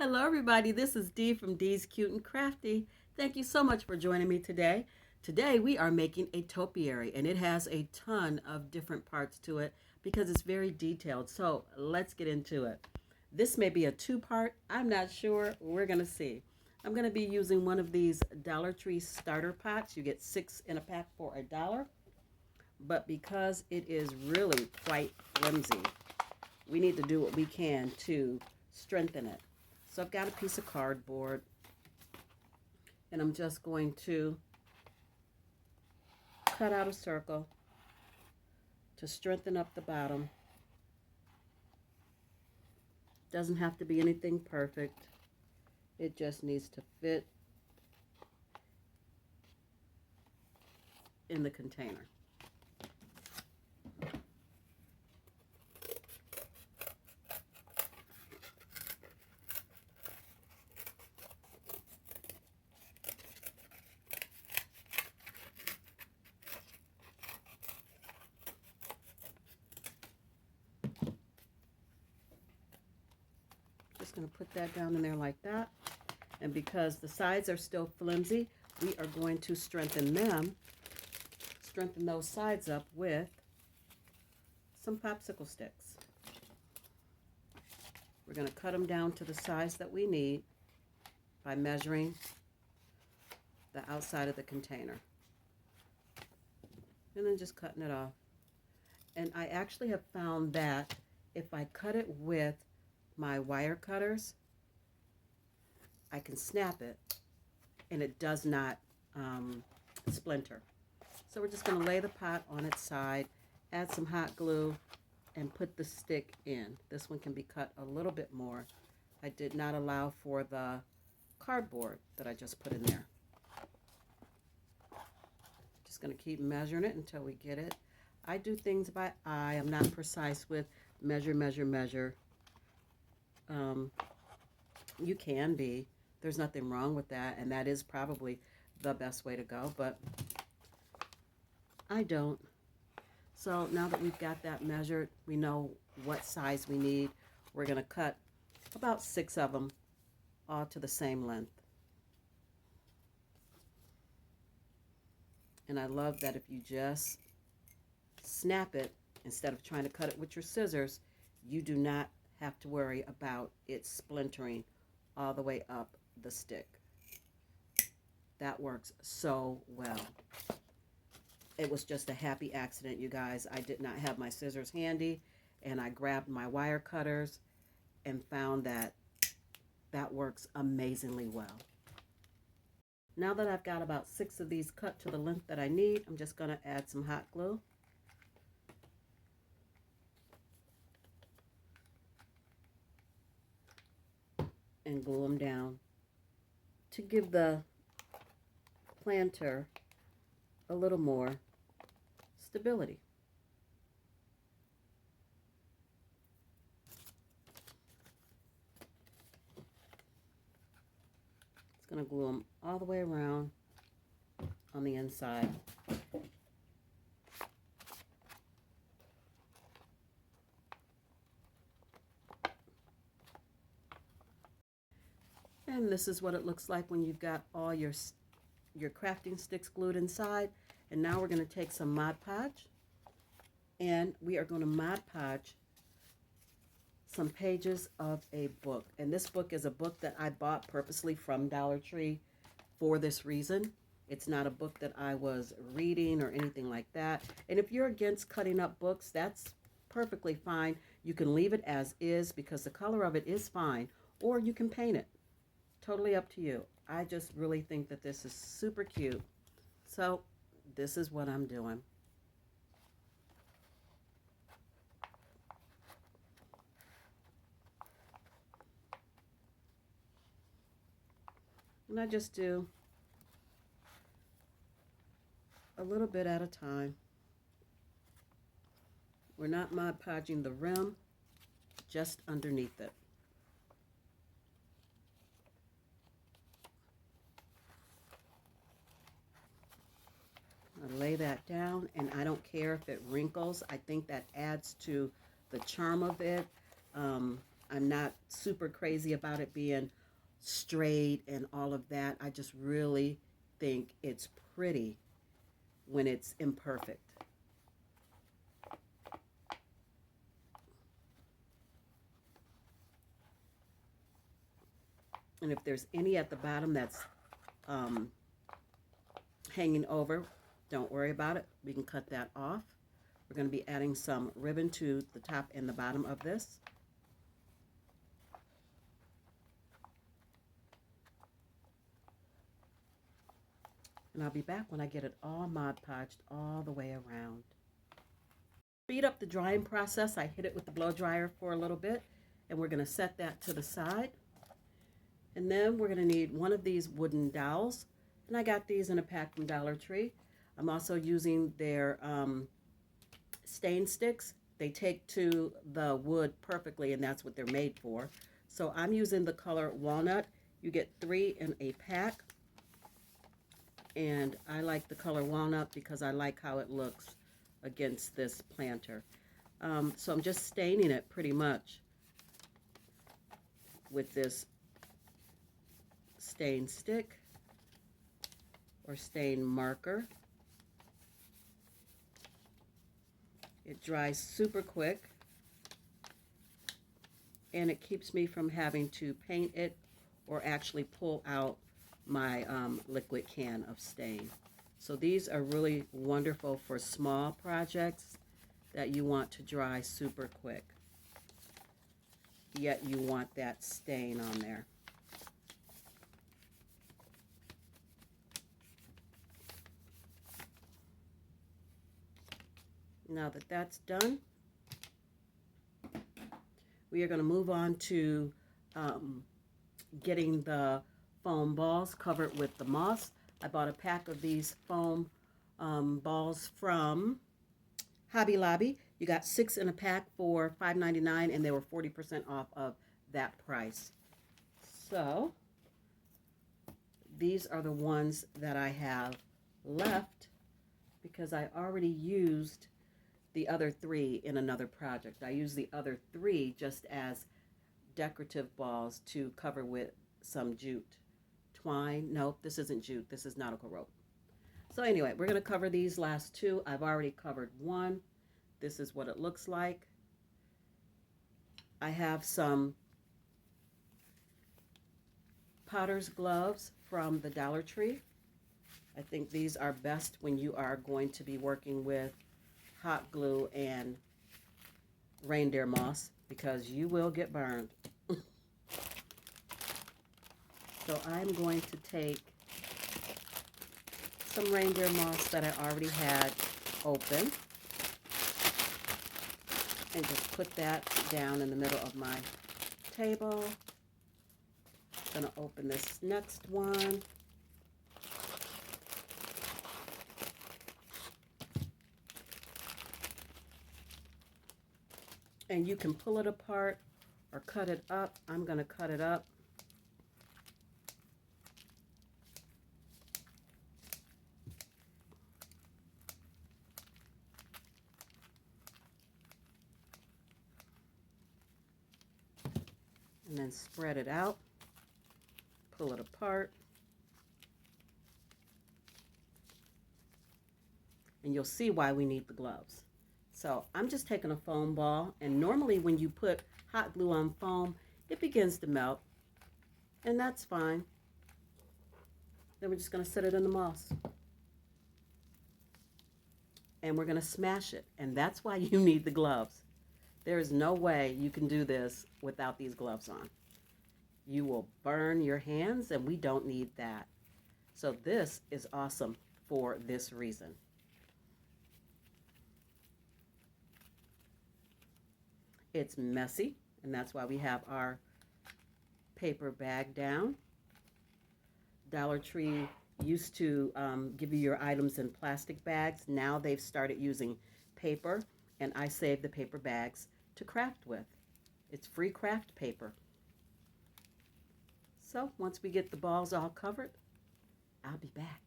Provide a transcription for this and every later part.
Hello, everybody. This is Dee from Dee's Cute and Crafty. Thank you so much for joining me today. Today, we are making a topiary, and it has a ton of different parts to it because it's very detailed. So let's get into it. This may be a two-part. I'm not sure. We're going to see. I'm going to be using one of these Dollar Tree starter pots. You get 6 in a pack for $1. But because it is really quite flimsy, we need to do what we can to strengthen it. So I've got a piece of cardboard, and I'm just going to cut out a circle to strengthen up the bottom. Doesn't have to be anything perfect. It just needs to fit in the container. Just going to put that down in there like that. And because the sides are still flimsy, we are going to strengthen those sides up with some popsicle sticks. We're going to cut them down to the size that we need by measuring the outside of the container. And then just cutting it off. And I actually have found that if I cut it with my wire cutters, I can snap it and it does not splinter. So we're just going to lay the pot on its side, add some hot glue, and put the stick in. This one can be cut a little bit more. I did not allow for the cardboard that I just put in there. Just going to keep measuring it until we get it. I do things by eye. I'm not precise with measure. You can be. There's nothing wrong with that, and that is probably the best way to go, but I don't. So now that we've got that measured, we know what size we need. We're going to cut about 6 of them, all to the same length. And I love that if you just snap it instead of trying to cut it with your scissors, you do not have to worry about it splintering all the way up the stick. That works so well. It was just a happy accident, you guys. I did not have my scissors handy, and I grabbed my wire cutters and found that that works amazingly well. Now that I've got about 6 of these cut to the length that I need, I'm just going to add some hot glue. And glue them down to give the planter a little more stability. It's going to glue them all the way around on the inside. And this is what it looks like when you've got all your crafting sticks glued inside. And now we're going to take some Mod Podge, and we are going to Mod Podge some pages of a book. And this book is a book that I bought purposely from Dollar Tree for this reason. It's not a book that I was reading or anything like that. And if you're against cutting up books, that's perfectly fine. You can leave it as is because the color of it is fine, or you can paint it. Totally up to you. I just really think that this is super cute. So this is what I'm doing. And I just do a little bit at a time. We're not Mod Podging the rim, just underneath it. I lay that down, and I don't care if it wrinkles. I think that adds to the charm of it. I'm not super crazy about it being straight and all of that. I just really think it's pretty when it's imperfect. And if there's any at the bottom that's hanging over, don't worry about it. We can cut that off. We're going to be adding some ribbon to the top and the bottom of this. And I'll be back when I get it all Mod Podged all the way around. Speed up the drying process. I hit it with the blow dryer for a little bit, and we're going to set that to the side. And then we're going to need one of these wooden dowels, and I got these in a pack from Dollar Tree. I'm also using their stain sticks. They take to the wood perfectly, and that's what they're made for. So I'm using the color walnut. You get 3 in a pack, and I like the color walnut because I like how it looks against this planter. So I'm just staining it pretty much with this stain stick or stain marker. It dries super quick, and it keeps me from having to paint it or actually pull out my liquid can of stain. So these are really wonderful for small projects that you want to dry super quick, yet you want that stain on there. Now that that's done, we are going to move on to getting the foam balls covered with the moss. I bought a pack of these foam balls from Hobby Lobby. You got 6 in a pack for $5.99, and they were 40% off of that price. So these are the ones that I have left because I already used the other 3 in another project. I used the other 3 just as decorative balls to cover with some jute twine. Nope, this isn't jute. This is nautical rope. So anyway, we're going to cover these last 2. I've already covered 1. This is what it looks like. I have some potter's gloves from the Dollar Tree. I think these are best when you are going to be working with hot glue and reindeer moss, because you will get burned. So I'm going to take some reindeer moss that I already had open and just put that down in the middle of my table. I'm going to open this next one. And you can pull it apart or cut it up. I'm going to cut it up. And then spread it out. Pull it apart. And you'll see why we need the gloves. So I'm just taking a foam ball, and normally when you put hot glue on foam, it begins to melt, and that's fine. Then we're just going to set it in the moss. And we're going to smash it, and that's why you need the gloves. There is no way you can do this without these gloves on. You will burn your hands, and we don't need that. So this is awesome for this reason. It's messy, and that's why we have our paper bag down. Dollar Tree used to give you your items in plastic bags. Now they've started using paper, and I save the paper bags to craft with. It's free craft paper. So once we get the balls all covered, I'll be back.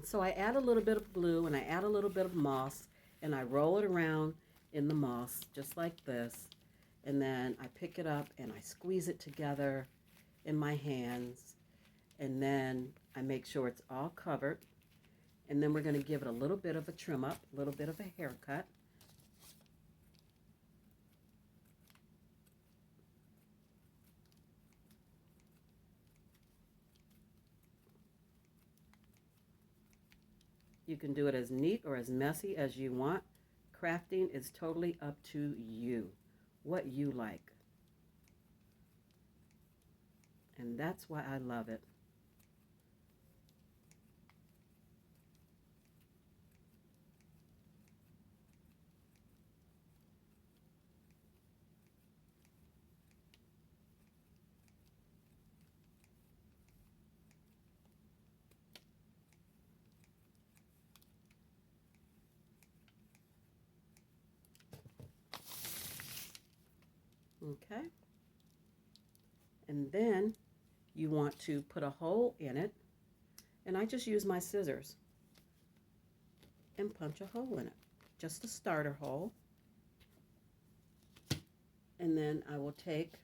So I add a little bit of glue and I add a little bit of moss and I roll it around in the moss, just like this. And then I pick it up and I squeeze it together in my hands. And then I make sure it's all covered. And then we're going to give it a little bit of a trim up, a little bit of a haircut. You can do it as neat or as messy as you want. Crafting is totally up to you, what you like. And that's why I love it. Okay. And then you want to put a hole in it. And I just use my scissors and punch a hole in it. Just a starter hole. And then I will take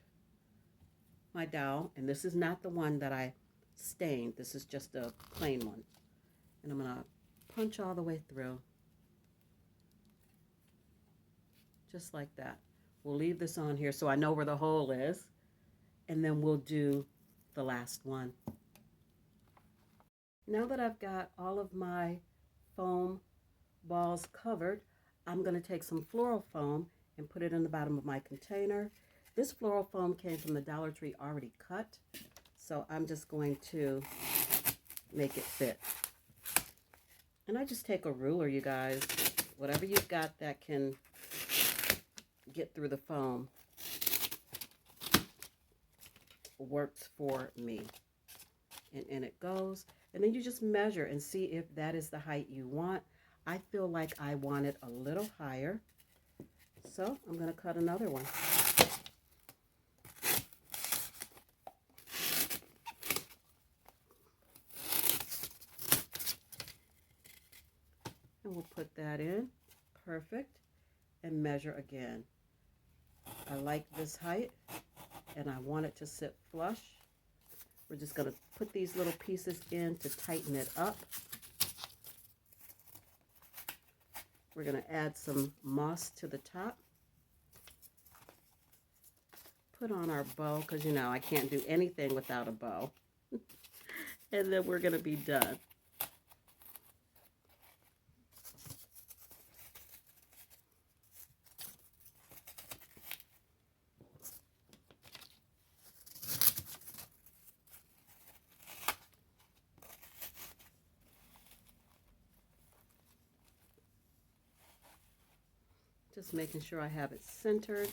my dowel, and this is not the one that I stained. This is just a plain one. And I'm going to punch all the way through. Just like that. We'll leave this on here so I know where the hole is. And then we'll do the last one. Now that I've got all of my foam balls covered, I'm going to take some floral foam and put it in the bottom of my container. This floral foam came from the Dollar Tree already cut, so I'm just going to make it fit. And I just take a ruler, you guys, whatever you've got that can get through the foam works for me. And it goes. And then you just measure and see if that is the height you want. I feel like I want it a little higher. So I'm going to cut another one. And we'll put that in. Perfect. And measure again. I like this height and I want it to sit flush. We're just going to put these little pieces in to tighten it up. We're going to add some moss to the top. Put on our bow, because you know I can't do anything without a bow. And then we're going to be done. Just making sure I have it centered.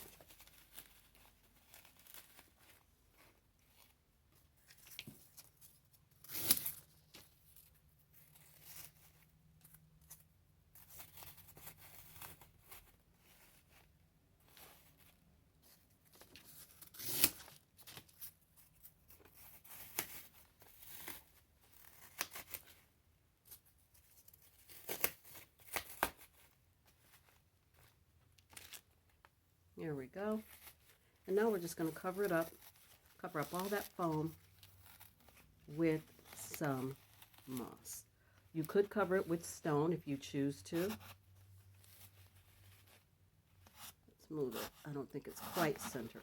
There we go. And now we're just going to cover it up, cover up all that foam with some moss. You could cover it with stone if you choose to. Let's move it. I don't think it's quite centered.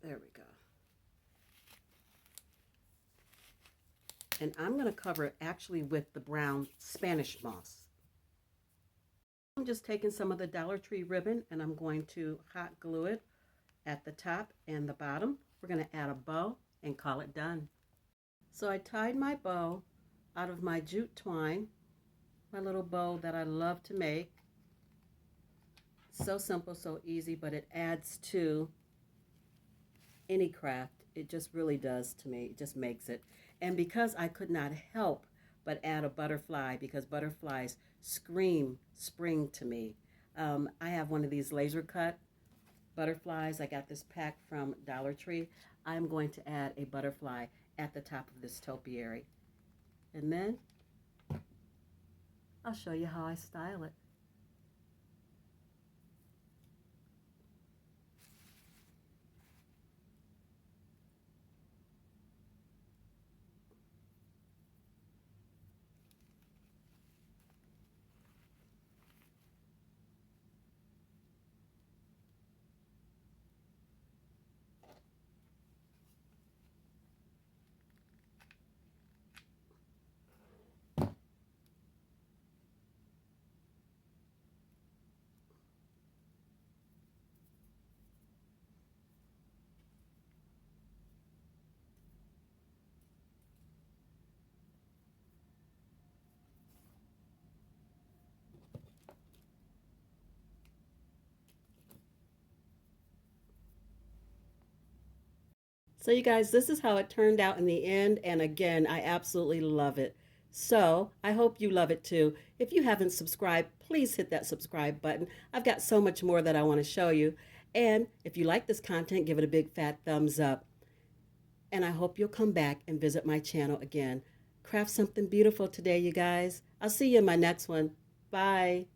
There we go. And I'm going to cover it actually with the brown Spanish moss. I'm just taking some of the Dollar Tree ribbon and I'm going to hot glue it at the top and the bottom. We're going to add a bow and call it done. So I tied my bow out of my jute twine, my little bow that I love to make. So simple, so easy, but it adds to any craft. It just really does to me. It just makes it. And because I could not help but add a butterfly, because butterflies scream spring to me. I have one of these laser cut butterflies. I got this pack from Dollar Tree. I'm going to add a butterfly at the top of this topiary. And then I'll show you how I style it. So you guys, this is how it turned out in the end. And again, I absolutely love it. So I hope you love it too. If you haven't subscribed, please hit that subscribe button. I've got so much more that I want to show you. And if you like this content, give it a big fat thumbs up. And I hope you'll come back and visit my channel again. Craft something beautiful today, you guys. I'll see you in my next one. Bye.